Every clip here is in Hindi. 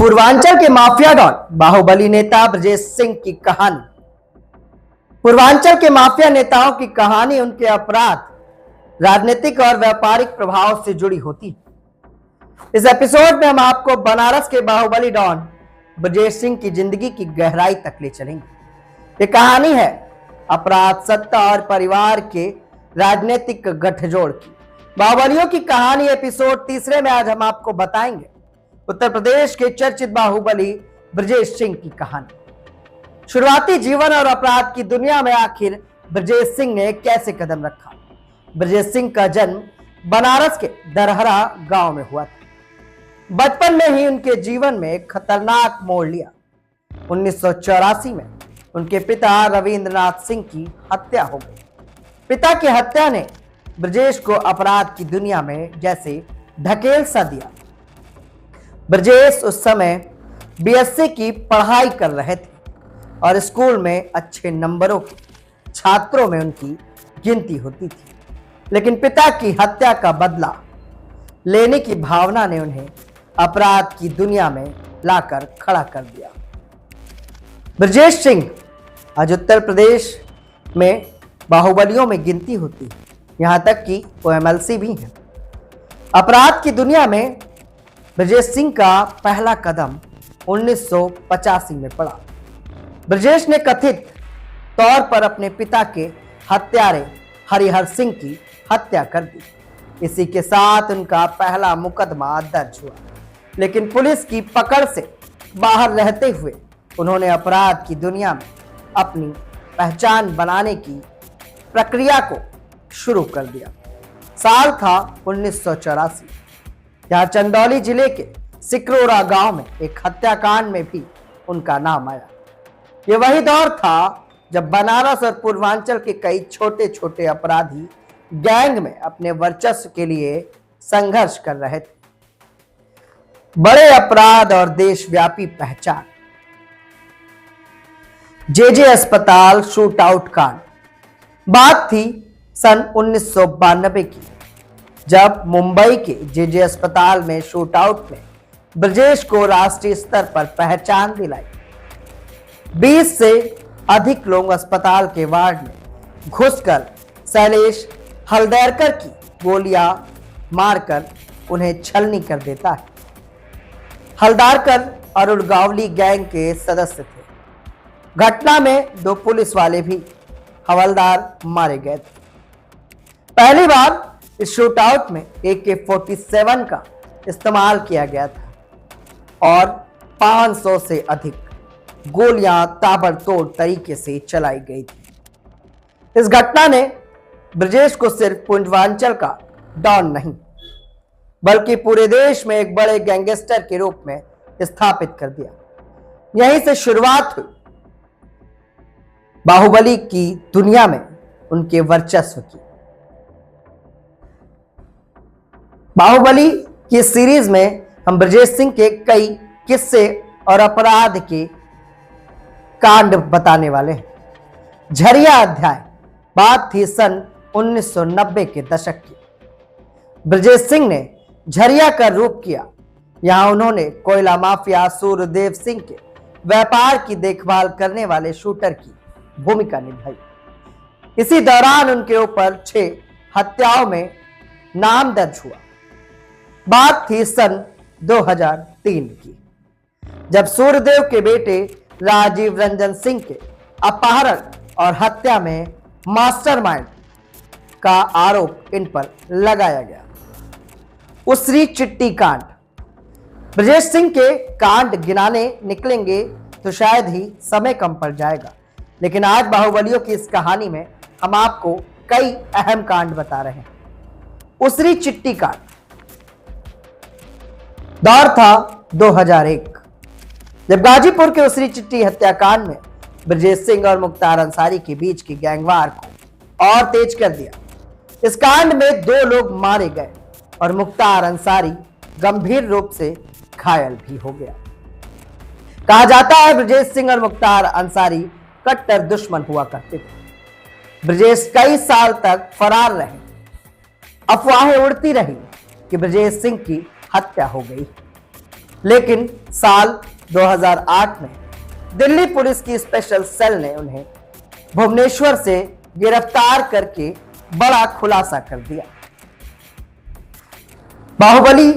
पूर्वांचल के माफिया डॉन बाहुबली नेता ब्रजेश सिंह की कहानी। पूर्वांचल के माफिया नेताओं की कहानी उनके अपराध, राजनीतिक और व्यापारिक प्रभाव से जुड़ी होती है। इस एपिसोड में हम आपको बनारस के बाहुबली डॉन ब्रजेश सिंह की जिंदगी की गहराई तक ले चलेंगे। ये कहानी है अपराध, सत्ता और परिवार के राजनीतिक गठजोड़ की। बाहुबलियों की कहानी एपिसोड तीसरे में आज हम आपको बताएंगे उत्तर प्रदेश के चर्चित बाहुबली ब्रजेश सिंह की कहानी। शुरुआती जीवन और अपराध की दुनिया में आखिर ब्रजेश सिंह ने कैसे कदम रखा। ब्रजेश सिंह का जन्म बनारस के दरहरा गांव में हुआ था। बचपन में ही उनके जीवन में एक खतरनाक मोड़ लिया। 1984 में उनके पिता रविंद्रनाथ सिंह की हत्या हो गई। पिता की हत्या ने ब्रजेश को अपराध की दुनिया में जैसे ढकेल सा दिया। ब्रजेश उस समय बीएससी की पढ़ाई कर रहे थे और स्कूल में अच्छे नंबरों के छात्रों में उनकी गिनती होती थी, लेकिन पिता की हत्या का बदला लेने की भावना ने उन्हें अपराध की दुनिया में लाकर खड़ा कर दिया। ब्रजेश सिंह आज उत्तर प्रदेश में बाहुबलियों में गिनती होती है, यहां तक कि वो एमएलसी भी हैं। अपराध की दुनिया में ब्रजेश सिंह का पहला कदम 1985 में पड़ा। ब्रजेश ने कथित तौर पर अपने पिता के हत्यारे हरिहर सिंह की हत्या कर दी। इसी के साथ उनका पहला मुकदमा दर्ज हुआ, लेकिन पुलिस की पकड़ से बाहर रहते हुए उन्होंने अपराध की दुनिया में अपनी पहचान बनाने की प्रक्रिया को शुरू कर दिया। साल था 1984। यहाँ चंदौली जिले के सिकरोरा गांव में एक हत्याकांड में भी उनका नाम आया। ये वही दौर था जब बनारस और पूर्वांचल के कई छोटे छोटे अपराधी गैंग में अपने वर्चस्व के लिए संघर्ष कर रहे थे। बड़े अपराध और देशव्यापी पहचान। जेजे अस्पताल शूट आउट कांड। बात थी सन 1992 की, जब मुंबई के जेजे अस्पताल में शूट आउट में ब्रजेश को राष्ट्रीय स्तर पर पहचान दिलाई। 20 से अधिक लोग अस्पताल के वार्ड में घुसकर शैलेश हल्दरकर की गोलियां मारकर उन्हें छलनी कर देता है। हल्दरकर अरुणगावली गैंग के सदस्य थे। घटना में 2 पुलिस वाले भी हवलदार मारे गए थे। पहली बार इस शूटआउट में AK-47 का इस्तेमाल किया गया था और 500 से अधिक गोलियां ताबड़तोड़ तरीके से चलाई गई थी। इस घटना ने ब्रजेश को सिर्फ पूर्वांचल का डॉन नहीं, बल्कि पूरे देश में एक बड़े गैंगस्टर के रूप में स्थापित कर दिया। यहीं से शुरुआत हुई बाहुबली की दुनिया में उनके वर्चस्व की। बाहुबली की सीरीज में हम ब्रजेश सिंह के कई किस्से और अपराध के कांड बताने वाले हैं। झरिया अध्याय। बात थी सन 1990 के दशक की। ब्रजेश सिंह ने झरिया का रूप किया। यहां उन्होंने कोयला माफिया सूर्यदेव सिंह के व्यापार की देखभाल करने वाले शूटर की भूमिका निभाई। इसी दौरान उनके ऊपर 6 हत्याओं में नाम दर्ज हुआ। बात थी सन 2003 की, जब सूर्यदेव के बेटे राजीव रंजन सिंह के अपहरण और हत्या में मास्टरमाइंड का आरोप इन पर लगाया गया। उसरी चिट्टी कांड। ब्रजेश सिंह के कांड गिनाने निकलेंगे तो शायद ही समय कम पड़ जाएगा, लेकिन आज बाहुबलियों की इस कहानी में हम आपको कई अहम कांड बता रहे हैं। उसरी चिट्टी कांड। दौर था 2001, जब गाजीपुर के उसरी चिट्टी हत्याकांड में ब्रजेश सिंह और मुख्तार अंसारी के बीच की गैंगवार को और तेज कर दिया। इस कांड में 2 लोग मारे गए और मुख्तार अंसारी गंभीर रूप से घायल भी हो गया। कहा जाता है ब्रजेश सिंह और मुख्तार अंसारी कट्टर दुश्मन हुआ करते थे। ब्रजेश कई साल तक फरार रहे। अफवाहें उड़ती रही कि ब्रजेश सिंह की हत्या हो गई। लेकिन साल 2008 में दिल्ली पुलिस की स्पेशल सेल ने उन्हें भुवनेश्वर से गिरफ्तार करके बड़ा खुलासा कर दिया। बाहुबली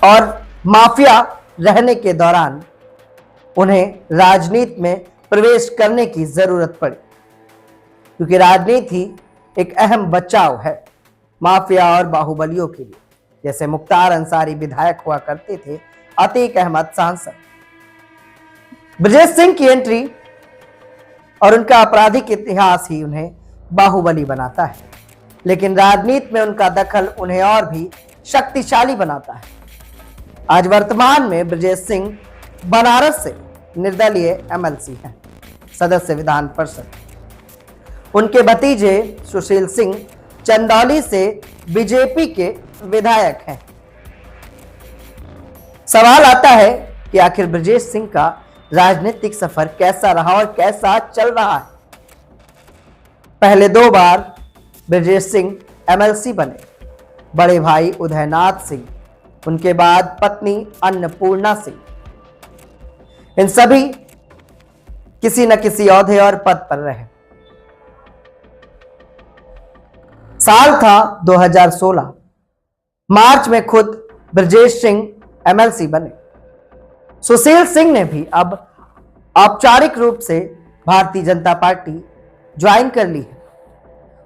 और माफिया रहने के दौरान उन्हें राजनीति में प्रवेश करने की जरूरत पड़ी, क्योंकि राजनीति एक अहम बचाव है माफिया और बाहुबलियों के लिए। जैसे मुख्तार अंसारी विधायक हुआ करते थे, अतीक अहमद सांसद। ब्रजेश सिंह की एंट्री और उनका आपराधिक इतिहास ही उन्हें बाहुबली बनाता है, लेकिन राजनीति में उनका दखल उन्हें और भी शक्तिशाली बनाता है। आज वर्तमान में ब्रजेश सिंह बनारस से निर्दलीय एमएलसी हैं, सदस्य विधान परिषद। उनके भतीजे सुशील सिंह चंदौली से बीजेपी के विधायक हैं। सवाल आता है कि आखिर ब्रजेश सिंह का राजनीतिक सफर कैसा रहा और कैसा चल रहा है। पहले 2 बार ब्रजेश सिंह एमएलसी बने, बड़े भाई उदयनाथ सिंह, उनके बाद पत्नी अन्नपूर्णा सिंह। इन सभी किसी न किसी ओहदे और पद पर रहे। साल था 2016। मार्च में खुद ब्रजेश सिंह एमएलसी बने। सुशील सिंह ने भी अब औपचारिक रूप से भारतीय जनता पार्टी ज्वाइन कर ली है।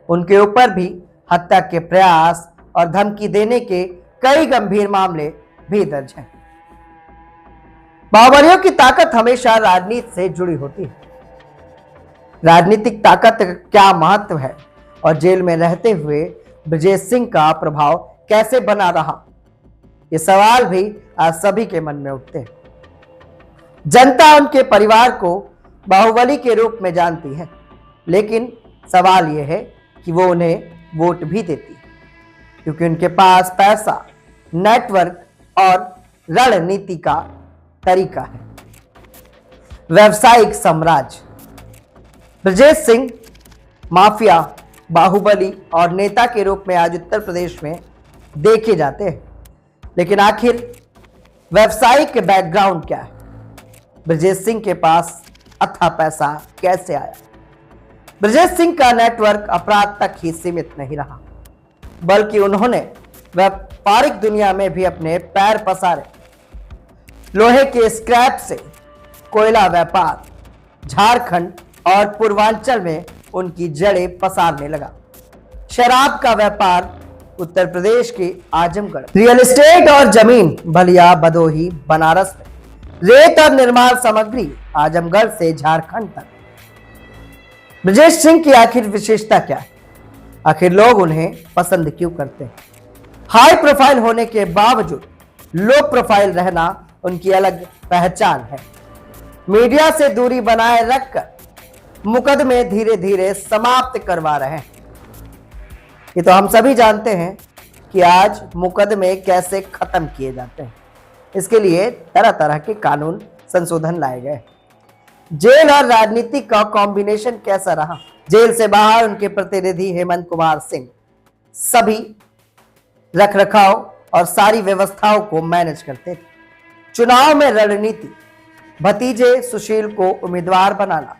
उनके ऊपर भी हत्या के प्रयास और धमकी देने के कई गंभीर मामले भी दर्ज हैं। बाहुबलियों की ताकत हमेशा राजनीति से जुड़ी होती है। राजनीतिक ताकत का क्या महत्व है और जेल में रहते हुए ब्रजेश सिंह का प्रभाव कैसे बना रहा, ये सवाल भी आज सभी के मन में उठते हैं। जनता उनके परिवार को बाहुबली के रूप में जानती है, लेकिन सवाल यह है कि वो उन्हें वोट भी देती है, क्योंकि उनके पास पैसा, नेटवर्क और रणनीति का तरीका है। व्यावसायिक साम्राज्य। ब्रजेश सिंह माफिया, बाहुबली और नेता के रूप में आज उत्तर प्रदेश में देखे जाते हैं, लेकिन आखिर व्यावसायिक बैकग्राउंड क्या है? ब्रजेश सिंह के पास अथाह पैसा कैसे आया? ब्रजेश सिंह का नेटवर्क अपराध तक ही सीमित नहीं रहा, बल्कि उन्होंने व्यापारिक दुनिया में भी अपने पैर पसारे। लोहे के स्क्रैप से कोयला व्यापार झारखंड और पूर्वांचल में उनकी जड़ें पसारने लगा। शराब का व्यापार उत्तर प्रदेश के आजमगढ़, रियल एस्टेट और जमीन बलिया, भदोही, बनारस में, रेत और निर्माण सामग्री आजमगढ़ से झारखंड तक। ब्रजेश सिंह की आखिर विशेषता क्या है? आखिर लोग उन्हें पसंद क्यों करते हैं? हाई प्रोफाइल होने के बावजूद लो प्रोफाइल रहना उनकी अलग पहचान है। मीडिया से दूरी बनाए रखकर मुकदमे धीरे धीरे समाप्त करवा रहे हैं। ये तो हम सभी जानते हैं कि आज मुकदमे कैसे खत्म किए जाते हैं। इसके लिए तरह तरह के कानून संशोधन लाए गए। जेल और राजनीति का कॉम्बिनेशन कैसा रहा? जेल से बाहर उनके प्रतिनिधि हेमंत कुमार सिंह सभी रखरखाव और सारी व्यवस्थाओं को मैनेज करते थे। चुनाव में रणनीति, भतीजे सुशील को उम्मीदवार बनाना,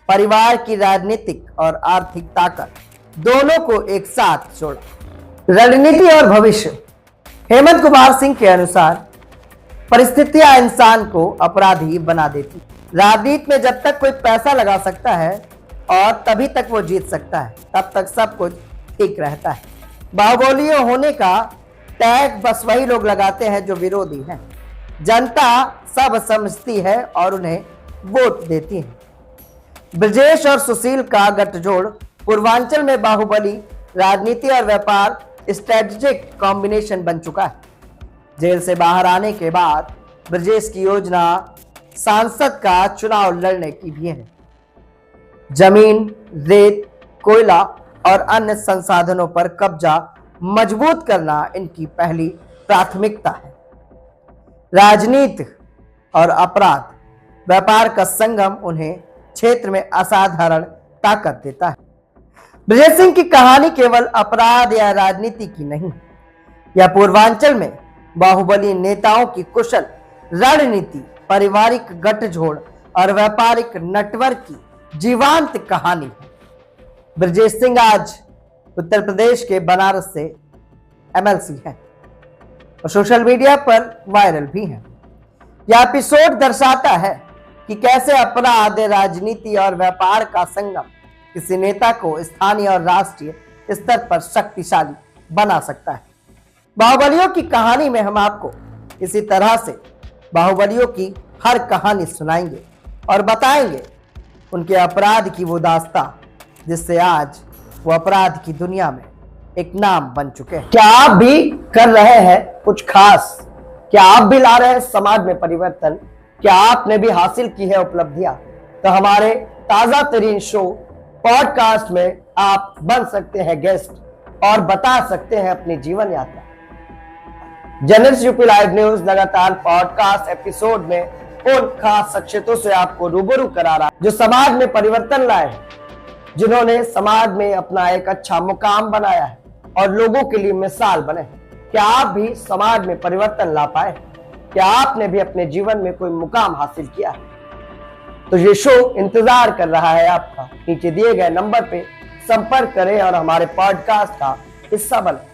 परिवार की राजनीतिक और आर्थिक ताकत दोनों को एक साथ जोड़ा। रणनीति और भविष्य। हेमंत कुमार सिंह के अनुसार परिस्थितियां इंसान को अपराधी बना देती। राजनीति में जब तक कोई पैसा लगा सकता है और तभी तक वो जीत सकता है, तब तक सब कुछ ठीक रहता है। बाहुबलियों होने का टैग बस वही लोग लगाते हैं जो विरोधी हैं। जनता सब समझती है और उन्हें वोट देती है। ब्रजेश और सुशील का गठजोड़ पूर्वांचल में बाहुबली, राजनीति और व्यापार स्ट्रेटेजिक कॉम्बिनेशन बन चुका है। जेल से बाहर आने के बाद ब्रजेश की योजना सांसद का चुनाव लड़ने की भी है। जमीन, रेत, कोयला और अन्य संसाधनों पर कब्जा मजबूत करना इनकी पहली प्राथमिकता है। राजनीति और अपराध, व्यापार का संगम उन्हें क्षेत्र में असाधारण ताकत देता है। ब्रजेश सिंह की कहानी केवल अपराध या राजनीति की नहीं, यह पूर्वांचल में बाहुबली नेताओं की कुशल रणनीति, पारिवारिक गठजोड़ और व्यापारिक नेटवर्क की जीवंत कहानी है। ब्रजेश सिंह आज उत्तर प्रदेश के बनारस से एमएलसी है और सोशल मीडिया पर वायरल भी है। यह एपिसोड दर्शाता है कि कैसे अपराध, राजनीति और व्यापार का संगम किसी नेता को स्थानीय और राष्ट्रीय स्तर पर शक्तिशाली बना सकता है। बाहुबलियों की कहानी में हम आपको इसी तरह से बाहुबलियों की हर कहानी सुनाएंगे और बताएंगे उनके अपराध की वो दास्तां जिससे आज वो अपराध की दुनिया में एक नाम बन चुके हैं। क्या आप भी कर रहे हैं कुछ खास? क्या आप भी ला रहे हैं समाज में परिवर्तन? क्या आपने भी हासिल की है उपलब्धियां? तो हमारे ताजा तरीन शो पॉडकास्ट में आप बन सकते हैं गेस्ट और बता सकते हैं अपनी जीवन यात्रा। जर्नलिस्ट यूपी लाइव न्यूज लगातार पॉडकास्ट एपिसोड में उन खास शख्सियतों से आपको रूबरू करा रहा है जो समाज में परिवर्तन लाए हैं, जिन्होंने समाज में अपना एक अच्छा मुकाम बनाया है और लोगों के लिए मिसाल बने। क्या आप भी समाज में परिवर्तन ला पाए? क्या आपने भी अपने जीवन में कोई मुकाम हासिल किया है? तो ये शो इंतजार कर रहा है आपका। नीचे दिए गए नंबर पे संपर्क करें और हमारे पॉडकास्ट का हिस्सा बने।